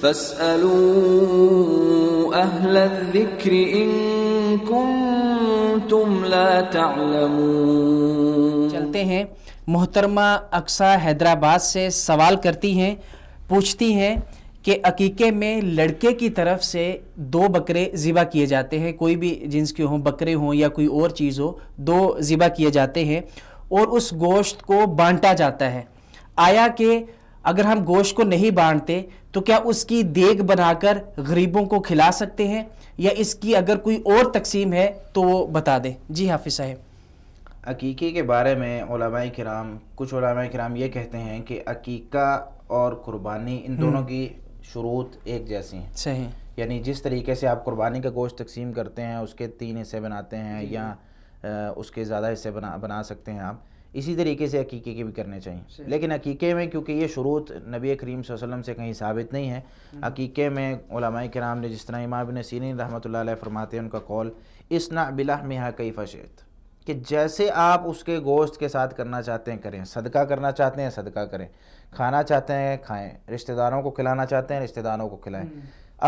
فاسألوا أهل الذكر إن كنتم لا تعلمون۔ چلتے ہیں، محترمہ اقصیٰ حیدرآباد سے سوال کرتی ہیں، پوچھتی ہیں کہ عقیقے میں لڑکے کی طرف سے 2 بکرے ذبح کیے جاتے ہیں، کوئی بھی جنس کے ہوں، بکرے ہوں یا کوئی اور چیز ہو، 2 ذبح کیے جاتے ہیں اور اس گوشت کو بانٹا جاتا ہے۔ آیا کہ اگر ہم گوشت کو نہیں بانٹتے تو کیا اس کی دیگ بنا کر غریبوں کو کھلا سکتے ہیں، یا اس کی اگر کوئی اور تقسیم ہے تو وہ بتا دیں۔ جی حافظ صاحب۔ عقیقے کے بارے میں کچھ علماء کرام یہ کہتے ہیں کہ عقیقہ اور قربانی ان دونوں کی شروط ایک جیسی ہیں۔ صحیح۔ یعنی جس طریقے سے آپ قربانی کا گوشت تقسیم کرتے ہیں، اس کے 3 حصے بناتے ہیں یا اس کے زیادہ حصے بنا سکتے ہیں آپ، اسی طریقے سے عقیقے کے بھی کرنے چاہیے۔ لیکن عقیقے میں کیونکہ یہ شروط نبی کریم صلی اللہ علیہ وسلم سے کہیں ثابت نہیں ہے، عقیقے میں علماء کرام نے جس طرح امام ابن سیرین رحمۃ اللہ علیہ فرماتے ہیں، ان کا قول اصنع بلحمھا کیف شئت، کہ جیسے آپ اس کے گوشت کے ساتھ کرنا چاہتے ہیں کریں، صدقہ کرنا چاہتے ہیں صدقہ کریں، کھانا چاہتے ہیں کھائیں، رشتہ داروں کو کھلانا چاہتے ہیں رشتہ داروں کو کھلائیں۔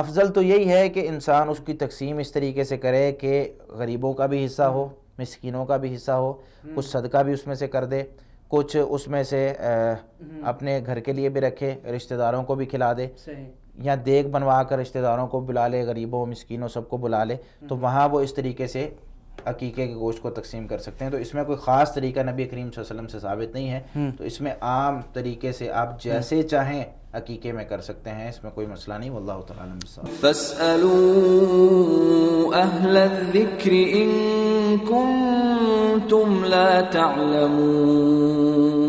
افضل تو یہی ہے کہ انسان اس کی تقسیم اس طریقے سے کرے کہ غریبوں کا بھی حصہ ہو، مسکینوں کا بھی حصہ ہو، کچھ صدقہ بھی اس میں سے کر دے، کچھ اس میں سے اپنے گھر کے لیے بھی رکھے، رشتہ داروں کو بھی کھلا دے، یا دیگ بنوا کر رشتہ داروں کو بلا لے، غریبوں مسکینوں سب کو بلا لے، تو وہاں وہ اس طریقے سے عقیقے کے گوشت کو تقسیم کر سکتے ہیں۔ تو اس میں کوئی خاص طریقہ نبی کریم صلی اللہ علیہ وسلم سے ثابت نہیں ہے، تو اس میں عام طریقے سے آپ جیسے چاہیں عقیقے میں کر سکتے ہیں، اس میں کوئی مسئلہ نہیں۔ واللہ تعالی عنہ۔ فاسألوا أهل الذكر إن كنتم لا تعلمون۔